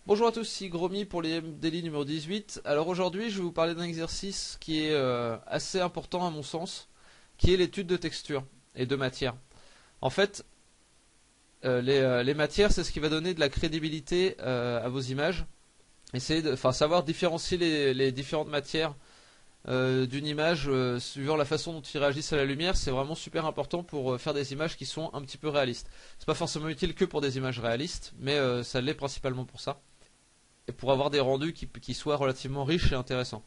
Bonjour à tous, ici Gromy pour les Daily numéro 18. Alors aujourd'hui, je vais vous parler d'un exercice qui est assez important à mon sens, qui est l'étude de texture et de matière. En fait, les matières, c'est ce qui va donner de la crédibilité à vos images. Essayez de, savoir différencier les différentes matières d'une image suivant la façon dont ils réagissent à la lumière, c'est vraiment super important pour faire des images qui sont un petit peu réalistes. C'est pas forcément utile que pour des images réalistes, mais ça l'est principalement pour ça. Et pour avoir des rendus qui soient relativement riches et intéressants.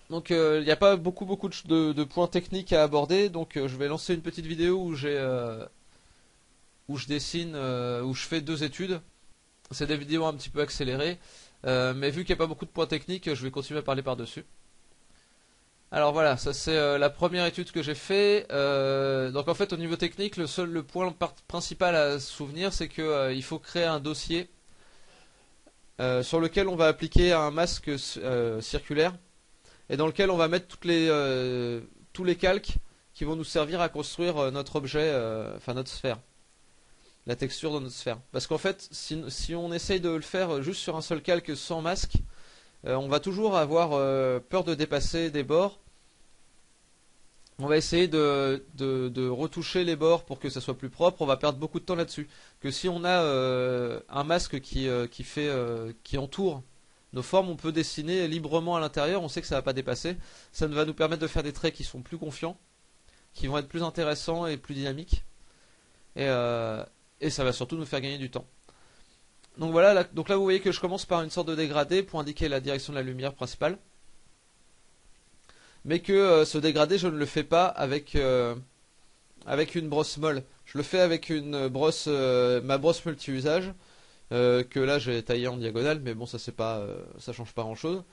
Donc il n'y a pas beaucoup de points techniques à aborder, donc je vais lancer une petite vidéo où je dessine, où je fais deux études. C'est des vidéos un petit peu accélérées, mais vu qu'il n'y a pas beaucoup de points techniques, je vais continuer à parler par-dessus. Alors voilà, ça c'est la première étude que j'ai fait. Donc en fait au niveau technique, le point principal à se souvenir, c'est que il faut créer un dossier sur lequel on va appliquer un masque circulaire et dans lequel on va mettre tous les calques qui vont nous servir à construire notre objet, enfin notre sphère, la texture de notre sphère. Parce qu'en fait, si on essaye de le faire juste sur un seul calque sans masque, on va toujours avoir peur de dépasser des bords. On va essayer de retoucher les bords pour que ça soit plus propre. On va perdre beaucoup de temps là-dessus. Que si on a un masque qui entoure nos formes, on peut dessiner librement à l'intérieur. On sait que ça ne va pas dépasser. Ça va nous permettre de faire des traits qui sont plus confiants, qui vont être plus intéressants et plus dynamiques. Et ça va surtout nous faire gagner du temps. Donc voilà. Donc là, vous voyez que je commence par une sorte de dégradé pour indiquer la direction de la lumière principale. Mais que ce dégradé, je ne le fais pas avec une brosse molle. Je le fais avec une brosse, ma brosse multi-usage, que là j'ai taillé en diagonale, mais bon ça c'est pas, ça change pas grand-chose.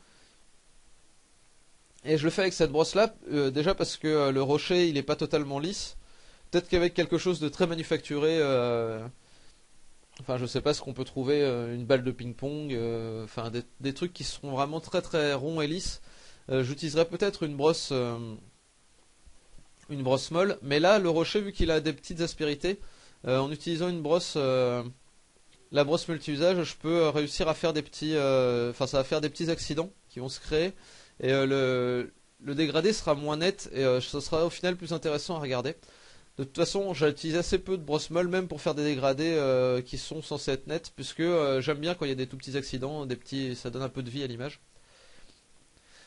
Et je le fais avec cette brosse-là, déjà parce que le rocher il est pas totalement lisse. Peut-être qu'avec quelque chose de très manufacturé, enfin je sais pas ce qu'on peut trouver, une balle de ping-pong, enfin des trucs qui seront vraiment très très ronds et lisses. J'utiliserai peut-être une brosse molle, mais là le rocher vu qu'il a des petites aspérités, en utilisant une brosse, la brosse multi-usage, je peux réussir à faire des petits, ça va faire des petits accidents qui vont se créer et le dégradé sera moins net et ce sera au final plus intéressant à regarder. De toute façon, j'utilise assez peu de brosse molle même pour faire des dégradés qui sont censés être nets, puisque j'aime bien quand il y a des tout petits accidents, ça donne un peu de vie à l'image.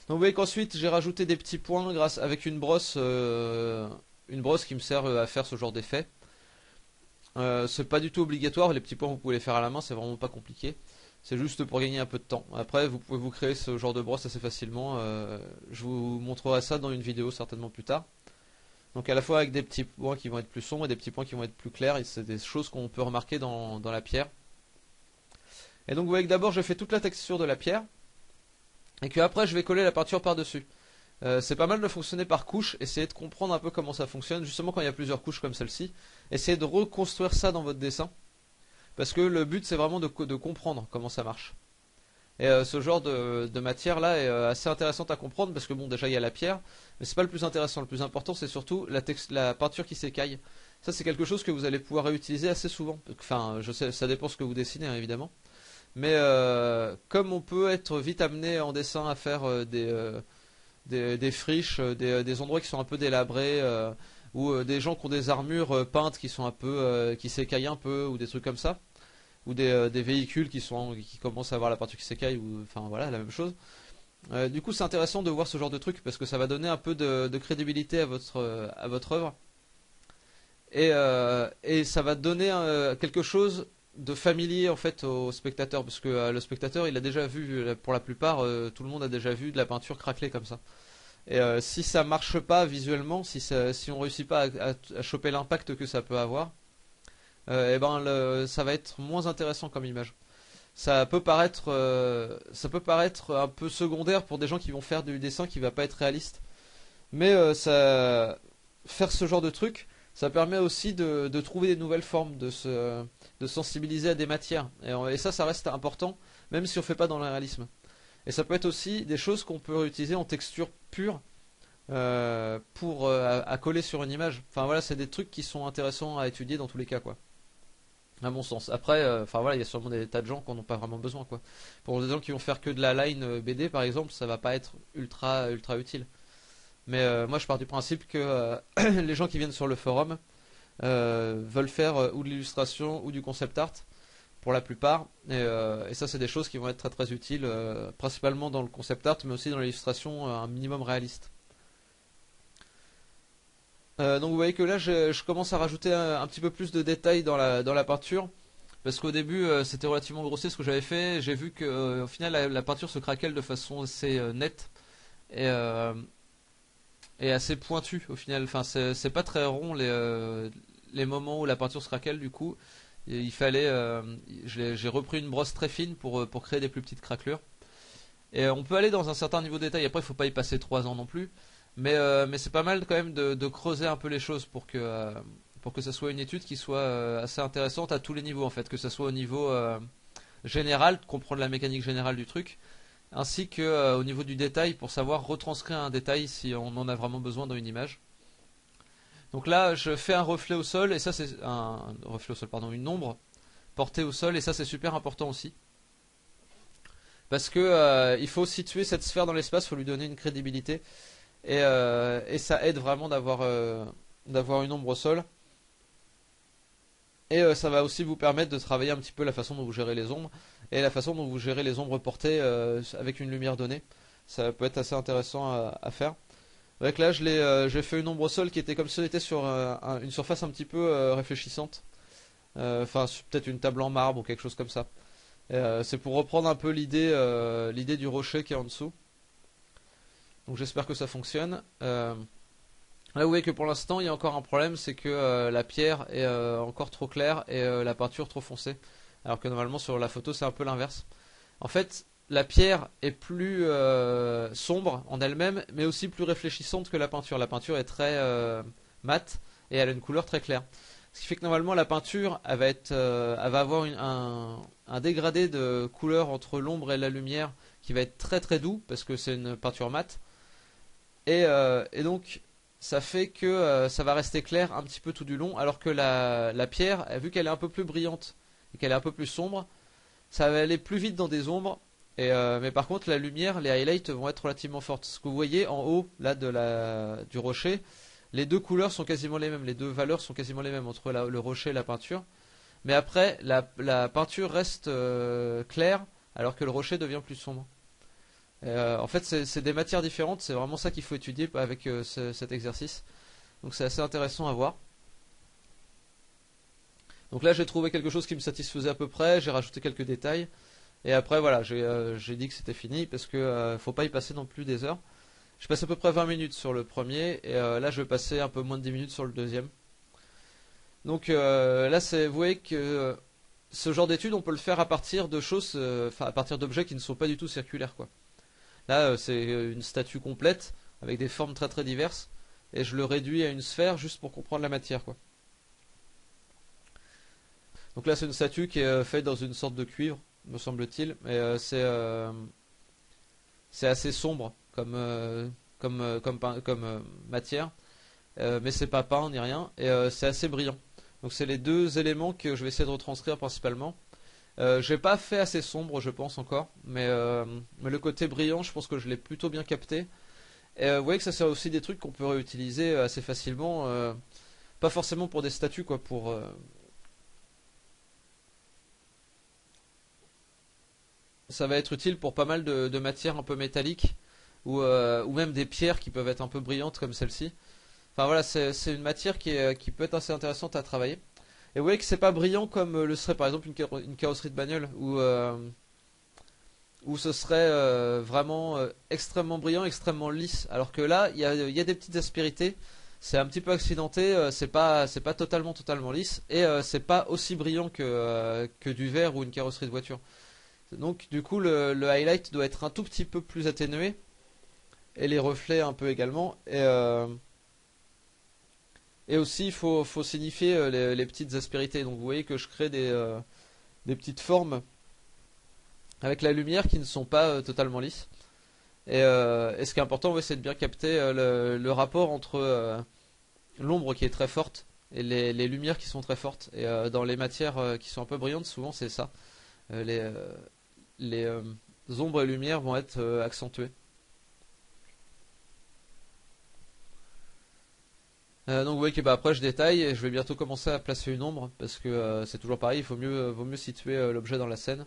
Donc vous voyez qu'ensuite j'ai rajouté des petits points avec une brosse qui me sert à faire ce genre d'effet. C'est pas du tout obligatoire, les petits points vous pouvez les faire à la main, c'est vraiment pas compliqué. C'est juste pour gagner un peu de temps. Après vous pouvez vous créer ce genre de brosse assez facilement. Je vous montrerai ça dans une vidéo certainement plus tard. Donc à la fois avec des petits points qui vont être plus sombres et des petits points qui vont être plus clairs. C'est des choses qu'on peut remarquer dans la pierre. Et donc vous voyez que d'abord je fais toute la texture de la pierre. Et que après je vais coller la peinture par-dessus. C'est pas mal de fonctionner par couches, essayez de comprendre un peu comment ça fonctionne, justement quand il y a plusieurs couches comme celle-ci. Essayez de reconstruire ça dans votre dessin, parce que le but c'est vraiment de comprendre comment ça marche. Et ce genre de matière là est assez intéressante à comprendre, parce que bon déjà il y a la pierre, mais c'est pas le plus intéressant, le plus important c'est surtout la peinture qui s'écaille. Ça c'est quelque chose que vous allez pouvoir réutiliser assez souvent, enfin je sais, ça dépend ce que vous dessinez hein, évidemment. Mais comme on peut être vite amené en dessin à faire des friches, des endroits qui sont un peu délabrés, ou des gens qui ont des armures peintes qui sont un peu, qui s'écaillent un peu, ou des trucs comme ça, ou des véhicules qui commencent à avoir la peinture qui s'écaille, ou enfin voilà la même chose. Du coup, c'est intéressant de voir ce genre de truc parce que ça va donner un peu de crédibilité à votre œuvre, et ça va donner quelque chose de familier en fait au spectateur, parce que le spectateur il a déjà vu, pour la plupart tout le monde a déjà vu de la peinture craquelée comme ça. Et si ça marche pas visuellement, si on réussit pas à choper l'impact que ça peut avoir, et ben ça va être moins intéressant comme image. Ça peut paraître un peu secondaire pour des gens qui vont faire du dessin qui va pas être réaliste, mais faire ce genre de truc, ça permet aussi de trouver des nouvelles formes, de sensibiliser à des matières. Et ça reste important, même si on fait pas dans le réalisme. Et ça peut être aussi des choses qu'on peut réutiliser en texture pure à coller sur une image. Enfin voilà, c'est des trucs qui sont intéressants à étudier dans tous les cas quoi. à mon sens. Après, enfin voilà, il y a sûrement des tas de gens qui n'en ont pas vraiment besoin, quoi. Pour des gens qui vont faire que de la line BD, par exemple, ça va pas être ultra utile. Mais moi, je pars du principe que les gens qui viennent sur le forum veulent faire ou de l'illustration ou du concept art pour la plupart. Et ça, c'est des choses qui vont être très utiles, principalement dans le concept art, mais aussi dans l'illustration un minimum réaliste. Donc vous voyez que là, je commence à rajouter un petit peu plus de détails dans la peinture. Parce qu'au début, c'était relativement grossier ce que j'avais fait. J'ai vu que, au final, la peinture se craquelle de façon assez nette et, assez pointue au final. Enfin, c'est pas très rond les moments où la peinture se craquelle. Du coup, il fallait, j'ai repris une brosse très fine pour créer des plus petites craquelures. Et on peut aller dans un certain niveau de détail. Après, il faut pas y passer 3 ans non plus. Mais c'est pas mal quand même de creuser un peu les choses pour que ça soit une étude qui soit assez intéressante à tous les niveaux en fait. Que ça soit au niveau général, de comprendre la mécanique générale du truc, ainsi que au niveau du détail pour savoir retranscrire un détail si on en a vraiment besoin dans une image. Donc là, je fais un reflet au sol, et ça c'est un reflet au sol, pardon, une ombre portée au sol, et ça c'est super important aussi. Parce que il faut situer cette sphère dans l'espace, il faut lui donner une crédibilité. Et ça aide vraiment d'avoir une ombre au sol. Et ça va aussi vous permettre de travailler un petit peu la façon dont vous gérez les ombres et la façon dont vous gérez les ombres portées avec une lumière donnée. Ça peut être assez intéressant à faire. Donc là, j'ai fait une ombre au sol qui était comme si c'était sur une surface un petit peu réfléchissante. Enfin, peut-être une table en marbre ou quelque chose comme ça. C'est pour reprendre un peu l'idée du rocher qui est en dessous. Donc j'espère que ça fonctionne. Là vous voyez que pour l'instant il y a encore un problème, c'est que la pierre est encore trop claire et la peinture trop foncée. Alors que normalement sur la photo c'est un peu l'inverse. En fait la pierre est plus sombre en elle-même, mais aussi plus réfléchissante que la peinture. La peinture est très mate et elle a une couleur très claire. Ce qui fait que normalement la peinture elle va avoir un dégradé de couleur entre l'ombre et la lumière qui va être très doux parce que c'est une peinture mate. Et donc ça fait que ça va rester clair un petit peu tout du long, alors que la pierre, vu qu'elle est un peu plus brillante et qu'elle est un peu plus sombre, ça va aller plus vite dans des ombres. Mais par contre, la lumière, les highlights vont être relativement fortes. Ce que vous voyez en haut là du rocher, les deux couleurs sont quasiment les mêmes, les deux valeurs sont quasiment les mêmes entre le rocher et la peinture. Mais après, la peinture reste claire, alors que le rocher devient plus sombre. En fait, c'est des matières différentes, c'est vraiment ça qu'il faut étudier avec cet exercice. Donc c'est assez intéressant à voir. Donc là, j'ai trouvé quelque chose qui me satisfaisait à peu près, j'ai rajouté quelques détails. Et après, voilà, j'ai dit que c'était fini parce que faut pas y passer non plus des heures. Je passe à peu près 20 minutes sur le premier, et là, je vais passer un peu moins de 10 minutes sur le deuxième. Donc là, vous voyez que ce genre d'étude, on peut le faire à partir de choses, enfin à partir d'objets qui ne sont pas du tout circulaires, quoi. Là, c'est une statue complète avec des formes très diverses, et je le réduis à une sphère juste pour comprendre la matière, quoi. Donc là, c'est une statue qui est faite dans une sorte de cuivre, me semble-t-il, mais c'est assez sombre comme matière, mais c'est pas peint ni rien, et c'est assez brillant. Donc c'est les deux éléments que je vais essayer de retranscrire principalement. J'ai pas fait assez sombre, je pense encore, mais le côté brillant, je pense que je l'ai plutôt bien capté. Et vous voyez que ça c'est aussi des trucs qu'on peut réutiliser assez facilement, pas forcément pour des statues, quoi, ça va être utile pour pas mal de matières un peu métalliques ou même des pierres qui peuvent être un peu brillantes comme celle-ci. Enfin voilà, c'est une matière qui peut être assez intéressante à travailler. Et vous voyez que c'est pas brillant comme le serait par exemple une carrosserie de bagnole où ce serait vraiment extrêmement brillant, extrêmement lisse. Alors que là, il y a des petites aspérités, c'est un petit peu accidenté, c'est pas totalement lisse, et c'est pas aussi brillant que du verre ou une carrosserie de voiture. Donc du coup, le highlight doit être un tout petit peu plus atténué, et les reflets un peu également. Et aussi, il faut signifier les petites aspérités. Donc vous voyez que je crée des petites formes avec la lumière qui ne sont pas totalement lisses. Et ce qui est important, ouais, c'est de bien capter le rapport entre l'ombre qui est très forte les lumières qui sont très fortes. Et dans les matières qui sont un peu brillantes, souvent c'est ça. Les ombres et lumières vont être accentuées. Donc vous voyez que après je détaille et je vais bientôt commencer à placer une ombre parce que c'est toujours pareil, vaut mieux situer l'objet dans la scène.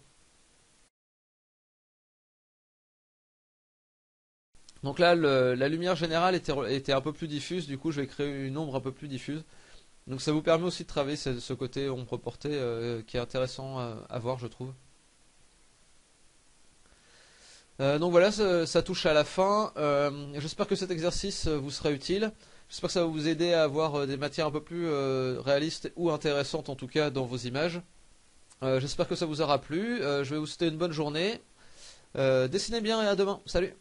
Donc là la lumière générale était un peu plus diffuse, du coup je vais créer une ombre un peu plus diffuse. Donc ça vous permet aussi de travailler ce côté ombre portée qui est intéressant à voir je trouve. Donc voilà, ça touche à la fin. J'espère que cet exercice vous sera utile. J'espère que ça va vous aider à avoir des matières un peu plus réalistes ou intéressantes en tout cas dans vos images. J'espère que ça vous aura plu. Je vais vous souhaiter une bonne journée. Dessinez bien et à demain. Salut!